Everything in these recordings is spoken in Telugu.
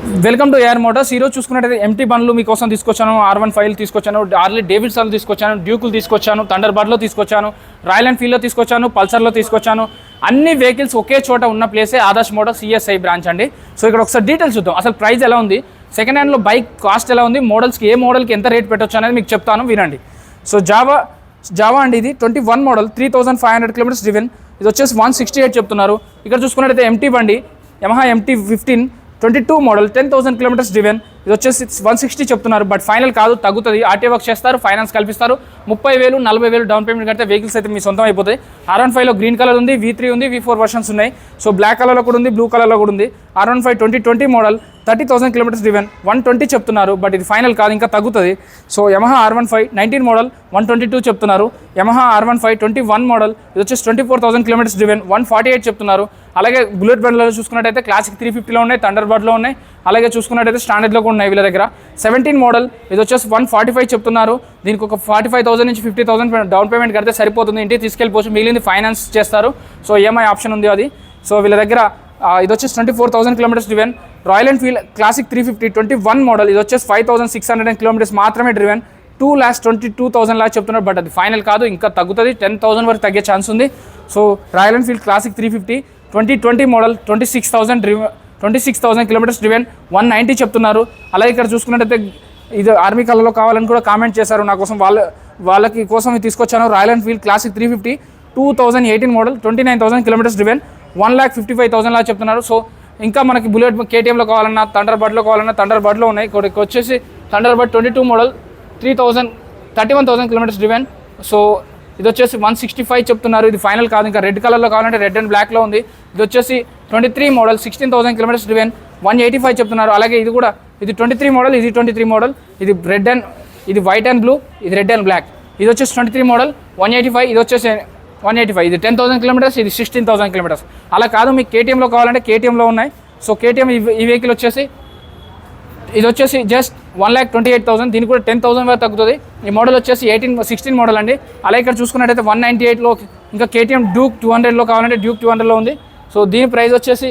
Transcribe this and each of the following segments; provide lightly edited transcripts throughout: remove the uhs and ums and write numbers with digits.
Welcome to AR Motors. ఈరోజు చూసుకున్నట్టయితే ఎంటీ బండ్లు మీకోసం తీసుకొచ్చాను. R15 తీసుకొచ్చాను, హార్లీ డేవిడ్సన్ తీసుకొచ్చాను, డ్యూకులు తీసుకొచ్చాను, థండర్బర్డ్లో తీసుకొచ్చాను, రాయల్ ఎన్ఫీల్డ్లో తీసుకొచ్చాను, పల్సర్లో తీసుకొచ్చాను. అన్ని వెహికల్స్ ఒకే చోట ఉన్న ప్లేసే ఆదర్శ్ మోటార్స్ CSI బ్రాంచ్ అండి. సో ఇక్కడ ఒకసారి డీటెయిల్స్ చూద్దాం. అసలు ప్రైస్ ఎలా ఉంది, సెకండ్ హ్యాండ్లో బైక్ కాస్ట్ ఎలా ఉంది, మోడల్స్కి ఏ మోడల్కి ఎంత రేట్ పెట్టొచ్చు అనేది మీకు చెప్తాను, వినండి. సో జావా అండి, ఇది 21 మోడల్, 3500 కిలోమీటర్స్ డ్రివెన్. ఇది వచ్చేసి 168 చెప్తున్నారు. ఇక్కడ చూసుకున్నట్టయితే ఎంటీ బండి, Yamaha MT-15 22 model, 10,000 kilometres driven. ఇది వచ్చేసి 160 చెప్తున్నారు. బట్ ఫైనల్ కాదు, తగ్గుతుంది. ఆర్టీఓ వర్క్ చేస్తారు, ఫైనాన్స్ కల్పిస్తారు. 30,000 40,000 డౌన్ పేమెంట్ కడితే వెహికల్స్ అయితే మీ సొంతం అయిపోతాయి. R15లో గ్రీన్ కలర్ ఉంది, V3 ఉంది, V4 వర్షన్స్ ఉన్నాయి. సో బ్లాక్ కలర్లో కూడా ఉంది, బ్లూ కలర్లో కూడా ఉంది. R15 2020 మోడల్, 30,000 కిలోమీటర్స్ డ్రివెన్, 120 చెప్తున్నారు. బట్ ఇది ఫైనల్ కాదు, ఇంకా తగ్గుతుంది. సో యమహా R15 19 మోడల్, 122 చెప్తున్నారు. యమహా R15 21 మోడల్, ఇది వచ్చేసి 24,000 కిలోమీటర్స్ డ్రివెన్, 148 చెప్తున్నారు. అలాగే బుల్లెట్ బండ్లలో చూసుకున్నట్టయితే క్లాసిక్ 350లో ఉన్నాయి, థండర్బర్డ్లో ఉన్నాయి. అలాగే చూసుకున్నట్టయితే స్టాండర్డ్లో కూడా ఉన్నాయి వీళ్ళ దగ్గర. 17 మోడల్, ఇది వచ్చేసి 145 చెప్తున్నారు. దీనికి ఒక 45,000 నుంచి 50,000 డౌన్ పేమెంట్ కడితే సరిపోతుంది. ఇంటికి తీసుకెళ్ళిపోవచ్చు, మిగిలింది ఫైనాన్స్ చేస్తారు. సో EMI ఆప్షన్ ఉంది అది. సో వీళ్ళ దగ్గర ఇది వచ్చేసి 24,000 kilometres driven. Royal Enfield classic 350 21 model, ఇది వచ్చేసి 5,600 కిలోమీటర్స్ మాత్రమే డ్రివెన్, 2,22,000 లాగా చెప్తున్నారు. బట్ అది ఫైనల్ కాదు, ఇంకా తగ్గుతుంది. 10,000 వరకు తగ్గే ఛాన్స్ ఉంది. So royal Enfield classic 350 2020 model, 26,000 kilometres driven, 190 చెప్తున్నారు. అలాగే ఇక్కడ చూసుకున్నట్టయితే ఇది ఆర్మీ కలర్లో కావాలని కూడా కామెంట్ చేశారు నా కోసం, వాళ్ళకి కోసం తీసుకొచ్చాను. Royal Enfield classic 350 2018 model, 29,000 kilometres driven, 1,55,000 లాగా చెప్తున్నారు. సో ఇంకా మనకి బుల్లెట్ KTMలో కావాలన్నా, థండర్బర్డ్లో కావాలన్నా థండర్బర్డ్లో ఉన్నాయి. ఇక్కడ వచ్చేసి Thunderbird 22 model, 31,000 kilometres driven. So ఇది వచ్చేసి 165 చెప్తున్నారు. ఇది ఫైనల్ కాదు, ఇంకా రెడ్ కలర్లో కావాలంటే రెడ్ అండ్ బ్లాక్లో ఉంది. ఇది వచ్చేసి 23 మోడల్, 16,000 కిలోమీటర్స్ డ్రివెన్, 185 చెప్తున్నారు. అలాగే ఇది కూడా, ఇది 23 మోడల్, ఇది 23 మోడల్, ఇది రెడ్ అండ్, ఇది వైట్ అండ్ బ్లూ, ఇది రెడ్ అండ్ బ్లాక్. ఇది వచ్చేసి 23 మోడల్, 185, ఇది వచ్చేసి 185. ఇది 10,000 కిలోమీటర్స్, ఇది 16,000 కిలోమీటర్స్. అలా కాదు, మీకు KTMలో కావాలంటే KTMలో ఉన్నాయి. సో KTM ఈ వెహికల్ వచ్చేసి, ఇది వచ్చేసి జస్ట్ 1,28,000. దీనికి కూడా 10,000 వరకు తగ్గుతుంది. ఈ మోడల్ వచ్చేసి 16 మోడల్ అండి. అలాగే ఇక్కడ చూసుకున్నట్టయితే 198లో ఇంకా KTM డ్యూక్ 200లో కావాలంటే డ్యూక్ 200లో ఉంది. సో దీని ప్రైస్ వచ్చేసి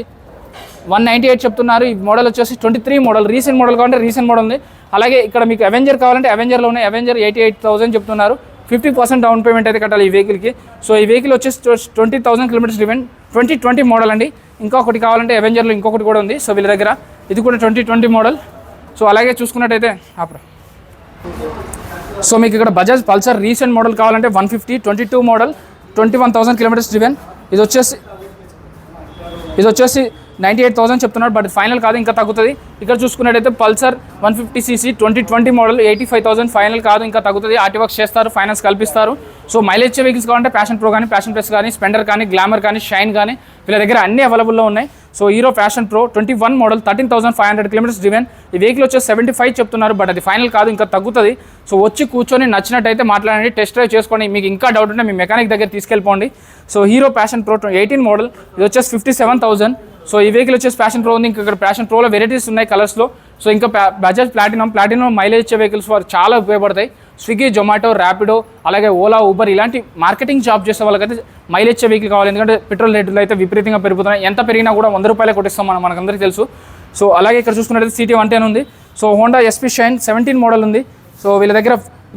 198 చెప్తున్నారు. ఈ మోడల్ వచ్చేసి 23 మోడల్, రీసెంట్ మోడల్ కావాలంటే రీసెంట్ మోడల్ ఉంది. అలాగే ఇక్కడ మీకు అవెంజర్ కావాలంటే అవెంజర్లో ఉన్నాయి. అవెంజర్ 88,000 చెప్తున్నారు. 50% డౌన్ పేమెంట్ అయితే కట్టాలి ఈ వెహికల్కి. సో ఈ వెహికల్ వచ్చేసి 20,000 కిలోమీటర్స్ డ్రివెన్, 2020 మోడల్ అండి. ఇంకొకటి కావాలంటే అవెంజర్లో ఇంకొకటి కూడా ఉంది. సో వీళ్ళ దగ్గర ఇది కూడా 2020 మోడల్. సో అలాగే చూసుకున్నట్టయితే సో మీకు ఇక్కడ బజాజ్ పల్సర్ రీసెంట్ మోడల్ కావాలంటే 150 22 మోడల్, 21,000 కిలోమీటర్స్ డ్రివెన్. ఇది వచ్చేసి 98,000 చెప్తున్నారు. బట్ ఫైనల్ కాదు, ఇంకా తగ్గుతుంది. ఇక్కడ చూసుకున్నట్టయితే పల్సర్ 150cc 2020 మోడల్, 85,000 ఫైనల్ కాదు, ఇంకా తగ్గుతుంది. ఆర్టీ వర్క్ చేస్తారు, ఫైనాన్స్ కల్పిస్తారు. సో మైలేజ్ వెహికల్స్ కావాలంటే ప్యాషన్ ప్రో కానీ, ప్యాషన్ ప్లస్ కానీ, స్పెండర్ కానీ, గ్లామర్ కానీ, షైన్ కానీ వీళ్ళ దగ్గర అన్ని అవైలబుల్లో ఉన్నాయి. So Hero Passion pro 21 model, 13,500 kilometres driven. ఈ వెహికల్ వచ్చేసి 75 చెప్తున్నారు. బట్ అది ఫైనల్ కాదు, ఇంకా తగ్గుతుంది. సో వచ్చి కూర్చొని నచ్చినట్టయితే మాట్లాడండి, టెస్ట్ డ్రైవ్ చేసుకోండి. మీకు ఇంకా డౌట్ ఉంటే మీ మెకానిక్ దగ్గర తీసుకెళ్ళిపోండి. So Hero Passion Pro 18 model, ఇది వచ్చేసి 57,000. సో ఈ వెహికల్ వచ్చేసి ప్యాషన్ ప్రో ఉంది. ఇంకా ఇక్కడ ప్యాషన్ ప్రోలో వెరైటీస్ ఉన్నాయి కలర్స్లో. సో ఇంకా బజాజ్ ప్లాటినం మైలేజ్ ఇచ్చే వెహికల్స్ వారు చాలా ఉపయోగపడతాయి. స్విగ్గీ, జొమాటో, ర్యాపిడో, అలాగే ఓలా, ఊబర్ ఇలాంటి మార్కెటింగ్ జాబ్ చేసే వాళ్ళకైతే మైలేజ్ ఇచ్చే వెహికల్ కావాలి. ఎందుకంటే పెట్రోల్ రేట్లు అయితే విపరీతంగా పెరుగుతున్నాయి. ఎంత పెరిగినా కూడా 100 రూపాయలే కొట్టిస్తాం మనకందరికీ తెలుసు. సో అలాగే ఇక్కడ చూసుకున్నట్లయితే CT 110 ఉంది. So Honda SP shine 17 model ఉంది. సో వీళ్ళ దగ్గర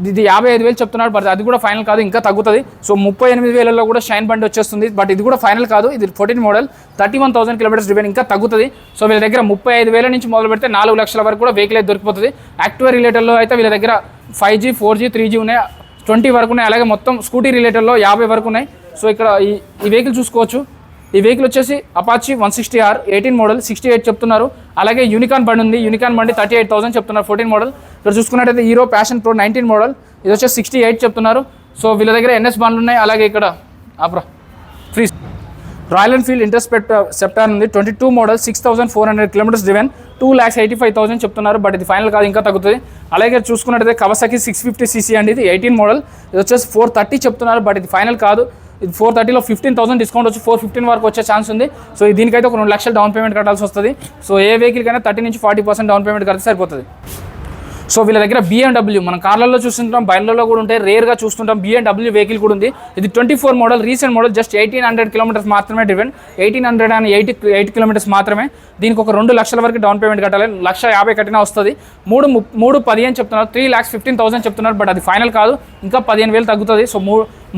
ఇది 55,000 చెప్తున్నారు. బట్ అది కూడా ఫైనల్ కాదు, ఇంకా తగ్గుతుంది. సో 38,000లో కూడా షైన్ బండి వచ్చేస్తుంది. బట్ ఇది కూడా ఫైనల్ కాదు. ఇది 14 మోడల్, 31,000 కిలోమీటర్స్ డ్రివెన్, ఇంకా తగ్గుతుంది. సో వీళ్ళ దగ్గర 35,000 నుంచి మొదలు పెడితే 4 లక్షల వరకు కూడా వెహికల్ అయితే దొరికిపోతుంది. యాక్టివా రిలేటర్లో అయితే వీళ్ళ దగ్గర 5G 4G 3G ఉన్నాయి, 20 వరకు ఉన్నాయి. అలాగే మొత్తం స్కూటీ రిలేటర్లో 50 వరకు ఉన్నాయి. సో ఇక్కడ ఈ వెహికల్ చూసుకోవచ్చు. ఈ వెహికల్ వచ్చేసి అపాచీ 160R 18 మోడల్, 68 చెప్తున్నారు. అలాగే యూనికాన్ బండి ఉంది. యూనికాన్ బండి 38,000 చెప్తున్నారు, 14 మోడల్. ఇక్కడ చూసుకున్నట్టయితే హీరో ప్యాషన్ ప్రో 19 మోడల్, ఇది వచ్చేసి 68 చెప్తున్నారు. సో వీళ్ళ దగ్గర NS బండ్లు ఉన్నాయి. అలాగే ఇక్కడ ఫ్రీ రాయల్ ఎన్ఫీల్డ్ ఇంటర్సెప్టార్ ఉంది. 22 మోడల్, 6,400 కిలోమీటర్స్ డ్రివెన్, 2,85,000 చెప్తున్నారు. బట్ ఇది ఫైనల్ కాదు, ఇంకా తగ్గుతుంది. అలాగే చూసుకున్నట్టయితే కవసాకి 650cc అండి, ఇది 18 మోడల్, ఇది వచ్చేసి 430 చెప్తున్నారు. బట్ ఇది ఫైనల్ కాదు. ఇది 430లో 15,000 డిస్కౌంట్ వచ్చి 415 వరకు వచ్చే ఛాన్స్ ఉంది. సో దీనికైతే ఒక 2 లక్షలు డౌన్ పేమెంట్ కట్టాల్సి వస్తుంది. సో ఏ వెహికల్కైనా 30 నుంచి 40% డౌన్ పేమెంట్ కడితే సరిపోతుంది. సో వీళ్ళ దగ్గర BMW మనం కార్లలో చూస్తుంటాం, బైక్లలో కూడా ఉంటాయి, రేర్గా చూస్తుంటాం. BMW వెహికల్ కూడా ఉంది. ఇది 24 model, recent model, just 1800 kilometres మాత్రమే డ్రివెన్, 1888 కిలోమీటర్స్ మాత్రమే. దీనికి ఒక 2 లక్షల వరకు డౌన్ పేమెంట్ కట్టాలి, 1,50,000 కట్టినా వస్తుంది. 3,10 అని చెప్తున్నారు, 3,15,000 చెప్తున్నారు. బట్ అది ఫైనల్ కాదు, ఇంకా 15,000 తగ్గుతుంది. సో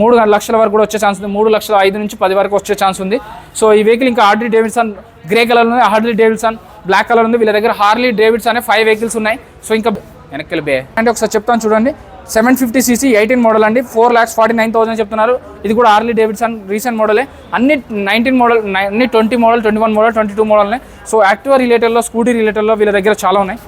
3 లక్షల వరకు కూడా వచ్చే ఛాన్స్ ఉంది, 3,05,000 నుంచి 10 వరకు వచ్చే ఛాన్స్ ఉంది. సో ఈ వెహికల్ ఇంకా హార్లీ డేవిడ్సన్ గ్రే కలర్ ఉంది, హార్లీ డేవిడ్సన్ బ్లాక్ కలర్ ఉంది. వీళ్ళ దగ్గర హార్లీ డేవిడ్సన్ అనే 5 వెహికల్స్ ఉన్నాయి. సో ఇంకా వెనక్కి బే అంటే ఒకసారి చెప్తాను చూడండి. 750cc 18 మోడల్ అండి, 4,49,000 చెప్తున్నారు. ఇది కూడా హార్లీ డేవిడ్సన్ రీసెంట్ మోడలే. అన్ని 19 మోడల్, అన్ని 20 మోడల్, 21 మోడల్, 22 మోడల్నే. సో యాక్టివా రిలేటెడ్లో, స్కూటీ రిలేటెడ్లో వీళ్ళ దగ్గర చాలా ఉన్నాయి.